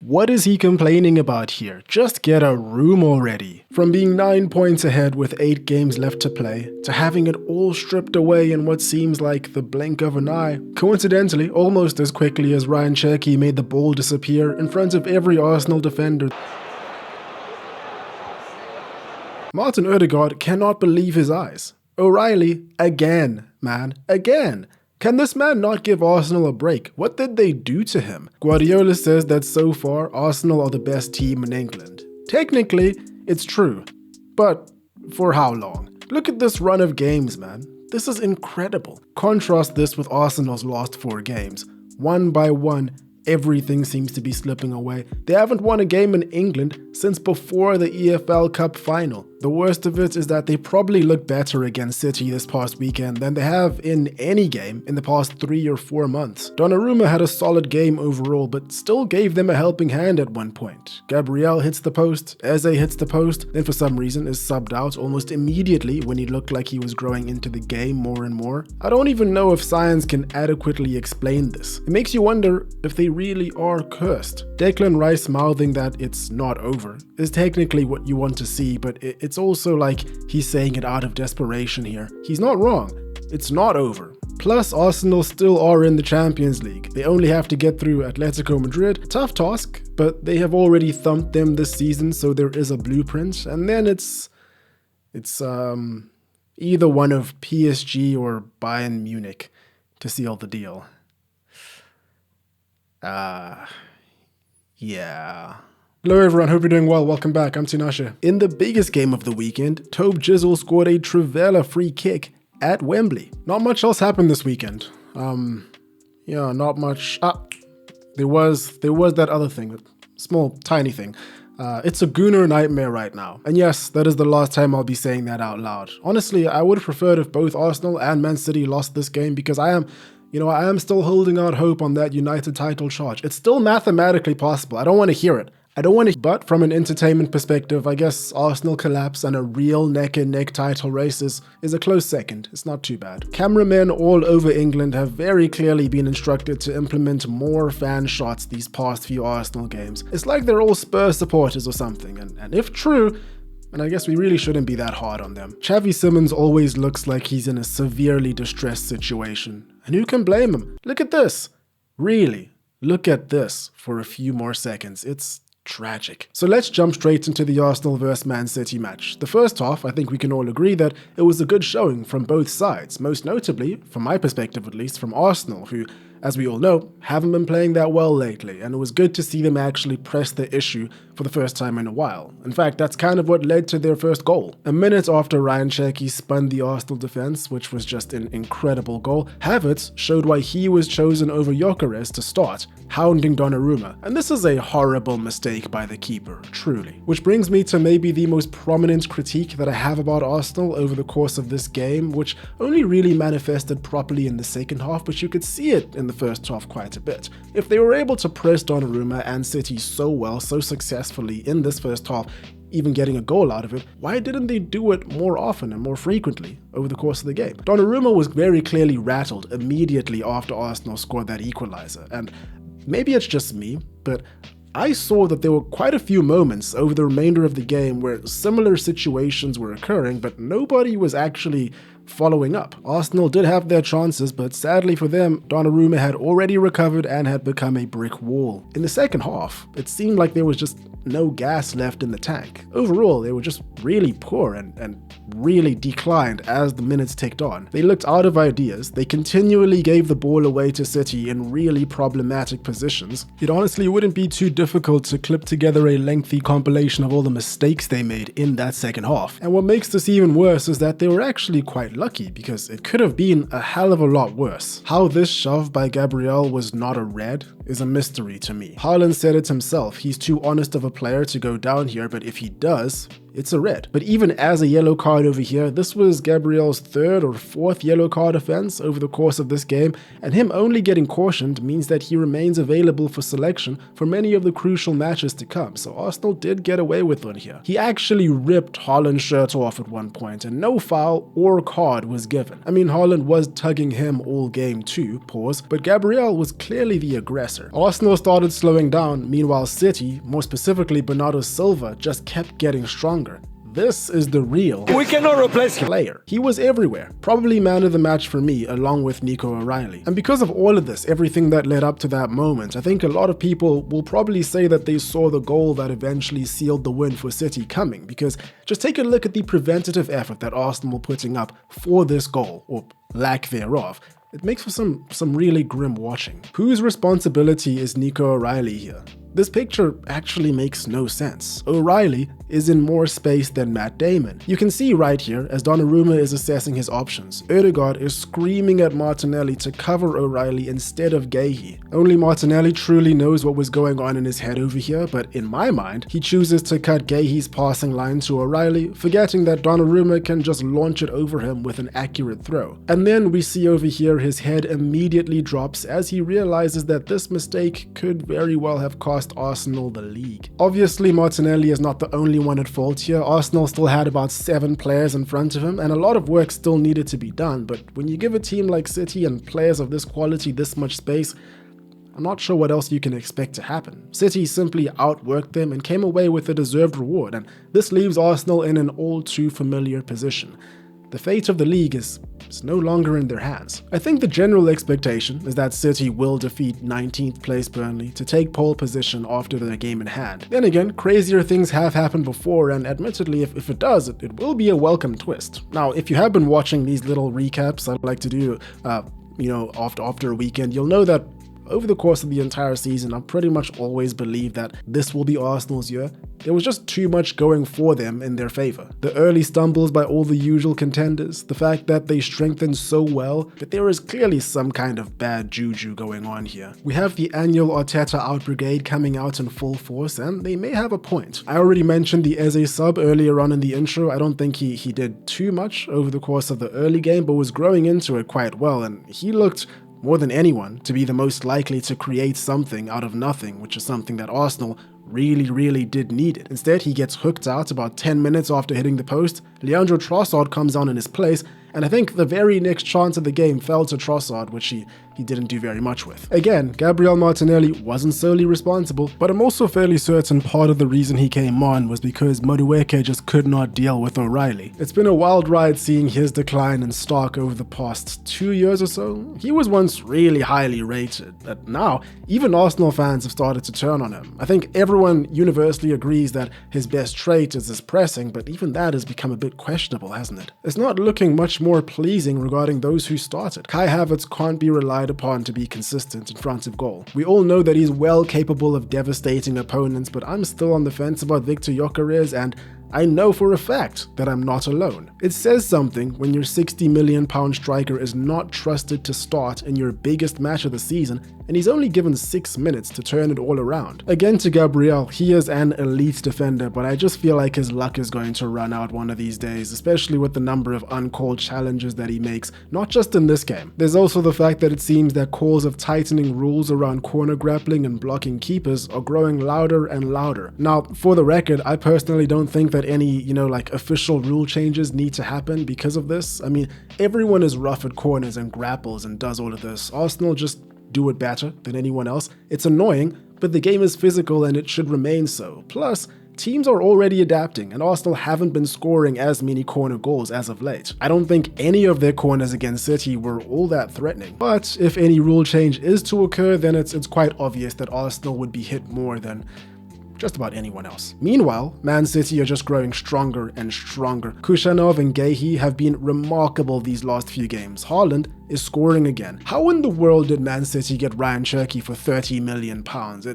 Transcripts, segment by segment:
What is he complaining about here? Just get a room already. From being 9 points ahead with 8 games left to play, to having it all stripped away in what seems like the blink of an eye. Coincidentally, almost as quickly as Ryan Cherky made the ball disappear in front of every Arsenal defender. Martin Odegaard cannot believe his eyes. O'Reilly, again, man, again. Can this man not give Arsenal a break? What did they do to him? Guardiola says that so far, Arsenal are the best team in England. Technically, it's true. But for how long? Look at this run of games, man. This is incredible. Contrast this with Arsenal's last 4 games. One by one, everything seems to be slipping away. They haven't won a game in England since before the EFL Cup final. The worst of it is that they probably look better against City this past weekend than they have in any game in the past 3 or 4 months. Donnarumma had a solid game overall, but still gave them a helping hand at one point. Gabriel hits the post, Eze hits the post, then for some reason is subbed out almost immediately when he looked like he was growing into the game more and more. I don't even know if science can adequately explain this. It makes you wonder if they really are cursed. Declan Rice mouthing that it's not over is technically what you want to see, but it's also like he's saying it out of desperation here. He's not wrong. It's not over. Plus, Arsenal still are in the Champions League. They only have to get through Atletico Madrid. Tough task, but they have already thumped them this season, so there is a blueprint. And then it's either one of PSG or Bayern Munich to seal the deal. Yeah. Hello everyone, hope you're doing well. Welcome back, I'm Tinashe. In the biggest game of the weekend, Tobe Jizzle scored a Trivela free kick at Wembley. Not much else happened this weekend. Not much. There was that other thing, that small, tiny thing. It's a Gooner Nightmare right now. And yes, that is the last time I'll be saying that out loud. Honestly, I would have preferred if both Arsenal and Man City lost this game because I am still holding out hope on that United title charge. It's still mathematically possible. I don't want to hear it. But from an entertainment perspective, I guess Arsenal collapse and a real neck-and-neck title race is a close second. It's not too bad. Cameramen all over England have very clearly been instructed to implement more fan shots these past few Arsenal games. It's like they're all Spurs supporters or something, and if true, and I guess we really shouldn't be that hard on them. Xavi Simons always looks like he's in a severely distressed situation. And who can blame him? Look at this. Really, look at this for a few more seconds. It's tragic. So let's jump straight into the Arsenal vs Man City match. The first half, I think we can all agree that it was a good showing from both sides, most notably, from my perspective at least, from Arsenal, who, as we all know, haven't been playing that well lately, and it was good to see them actually press the issue for the first time in a while. In fact, that's kind of what led to their first goal. A minute after Ryan Cherky spun the Arsenal defense, which was just an incredible goal, Havertz showed why he was chosen over Gyökeres to start, hounding Donnarumma. And this is a horrible mistake by the keeper, truly. Which brings me to maybe the most prominent critique that I have about Arsenal over the course of this game, which only really manifested properly in the second half, but you could see it in the first half quite a bit. If they were able to press Donnarumma and City so well, so successfully in this first half, even getting a goal out of it, why didn't they do it more often and more frequently over the course of the game? Donnarumma was very clearly rattled immediately after Arsenal scored that equalizer, and maybe it's just me, but I saw that there were quite a few moments over the remainder of the game where similar situations were occurring, but nobody was actually following up. Arsenal did have their chances, but sadly for them, Donnarumma had already recovered and had become a brick wall. In the second half, it seemed like there was just no gas left in the tank. Overall, they were just really poor and really declined as the minutes ticked on. They looked out of ideas, they continually gave the ball away to City in really problematic positions. It honestly wouldn't be too difficult to clip together a lengthy compilation of all the mistakes they made in that second half. And what makes this even worse is that they were actually quite lucky, because it could have been a hell of a lot worse. How this shove by Gabriel was not a red is a mystery to me. Haaland said it himself, he's too honest of a player to go down here, but if he does, it's a red. But even as a yellow card over here, this was Gabriel's third or fourth yellow card offense over the course of this game, and him only getting cautioned means that he remains available for selection for many of the crucial matches to come, so Arsenal did get away with one here. He actually ripped Haaland's shirt off at one point, and no foul or card was given. I mean, Haaland was tugging him all game too, but Gabriel was clearly the aggressor. Arsenal started slowing down, meanwhile City, more specifically Bernardo Silva, just kept getting stronger. This is the real we cannot replace him player. He was everywhere. Probably man of the match for me, along with Nico O'Reilly. And because of all of this, everything that led up to that moment, I think a lot of people will probably say that they saw the goal that eventually sealed the win for City coming, because just take a look at the preventative effort that Arsenal were putting up for this goal, or lack thereof. It makes for some really grim watching. Whose responsibility is Nico O'Reilly here? This picture actually makes no sense. O'Reilly is in more space than Matt Damon. You can see right here, as Donnarumma is assessing his options, Ødegaard is screaming at Martinelli to cover O'Reilly instead of Guehi. Only Martinelli truly knows what was going on in his head over here, but in my mind, he chooses to cut Guehi's passing line to O'Reilly, forgetting that Donnarumma can just launch it over him with an accurate throw. And then we see over here his head immediately drops as he realizes that this mistake could very well have cost Arsenal the league. Obviously, Martinelli is not the only one at fault here. Arsenal still had about 7 players in front of him, and a lot of work still needed to be done, but when you give a team like City and players of this quality this much space, I'm not sure what else you can expect to happen. City simply outworked them and came away with a deserved reward, and this leaves Arsenal in an all too familiar position. The fate of the league is no longer in their hands. I think the general expectation is that City will defeat 19th place Burnley to take pole position after their game in hand. Then again, crazier things have happened before, and admittedly, if it does, it will be a welcome twist. Now, if you have been watching these little recaps I like to do, after a weekend, you'll know that over the course of the entire season, I've pretty much always believed that this will be Arsenal's year. There was just too much going for them in their favor. The early stumbles by all the usual contenders, the fact that they strengthened so well, but there is clearly some kind of bad juju going on here. We have the annual Arteta out brigade coming out in full force, and they may have a point. I already mentioned the Eze sub earlier on in the intro. I don't think he did too much over the course of the early game, but was growing into it quite well, and he looked more than anyone to be the most likely to create something out of nothing, which is something that Arsenal really did need it. Instead, he gets hooked out about 10 minutes after hitting the post. Leandro Trossard comes on in his place, and I think the very next chance of the game fell to Trossard, which he didn't do very much with. Again, Gabriel Martinelli wasn't solely responsible, but I'm also fairly certain part of the reason he came on was because Madueke just could not deal with O'Reilly. It's been a wild ride seeing his decline in stock over the past 2 years or so. He was once really highly rated, but now even Arsenal fans have started to turn on him. I think everyone universally agrees that his best trait is his pressing, but even that has become a bit questionable, hasn't it? It's not looking much more pleasing regarding those who started. Kai Havertz can't be relied upon to be consistent in front of goal. We all know that he's well capable of devastating opponents, but I'm still on the fence about Victor Gyökeres, and I know for a fact that I'm not alone. It says something when your £60 million striker is not trusted to start in your biggest match of the season, and he's only given 6 minutes to turn it all around. Again, to Gabriel, he is an elite defender, but I just feel like his luck is going to run out one of these days, especially with the number of uncalled challenges that he makes, not just in this game. There's also the fact that it seems that calls of tightening rules around corner grappling and blocking keepers are growing louder and louder. Now, for the record, I personally don't think that any, official rule changes need to happen because of this. I mean, everyone is rough at corners and grapples and does all of this. Arsenal just do it better than anyone else. It's annoying, but the game is physical and it should remain so. Plus, teams are already adapting, and Arsenal haven't been scoring as many corner goals as of late. I don't think any of their corners against City were all that threatening. But if any rule change is to occur, then it's quite obvious that Arsenal would be hit more than just about anyone else. Meanwhile, Man City are just growing stronger and stronger. Kushanov and Guehi have been remarkable these last few games. Haaland is scoring again. How in the world did Man City get Ryan Cherky for £30 million?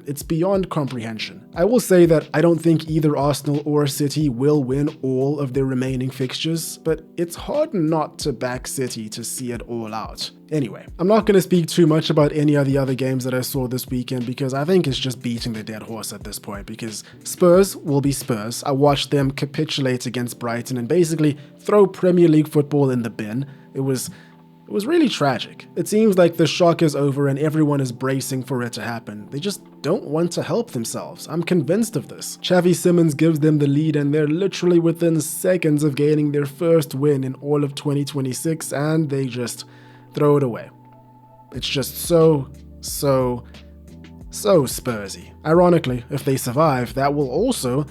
It's beyond comprehension. I will say that I don't think either Arsenal or City will win all of their remaining fixtures, but it's hard not to back City to see it all out. Anyway, I'm not going to speak too much about any of the other games that I saw this weekend because I think it's just beating the dead horse at this point, because Spurs will be Spurs. I watched them capitulate against Brighton and basically throw Premier League football in the bin. It was really tragic. It seems like the shock is over and everyone is bracing for it to happen. They just don't want to help themselves. I'm convinced of this. Xavi Simons gives them the lead and they're literally within seconds of gaining their first win in all of 2026 and they just throw it away. It's just so Spursy. Ironically, if they survive, that will also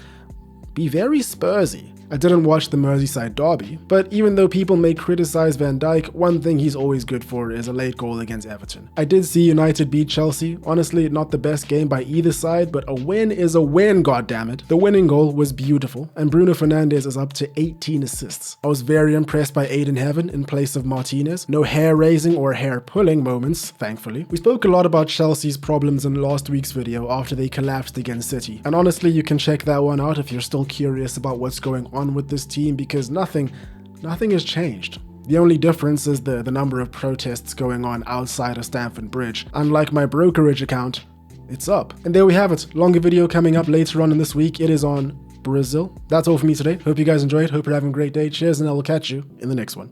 be very Spursy. I didn't watch the Merseyside derby, but even though people may criticize Van Dijk, one thing he's always good for is a late goal against Everton. I did see United beat Chelsea. Honestly, not the best game by either side, but a win is a win, goddammit. The winning goal was beautiful, and Bruno Fernandes is up to 18 assists. I was very impressed by Aiden Heaven in place of Martinez. No hair-raising or hair-pulling moments, thankfully. We spoke a lot about Chelsea's problems in last week's video after they collapsed against City, and honestly, you can check that one out if you're still curious about what's going on with this team, because nothing has changed. The only difference is the number of protests going on outside of Stamford Bridge. Unlike my brokerage account, it's up. And there we have it. Longer video coming up later on in this week. It is on Brazil. That's all for me today. Hope you guys enjoyed. Hope you're having a great day. Cheers, and I will catch you in the next one.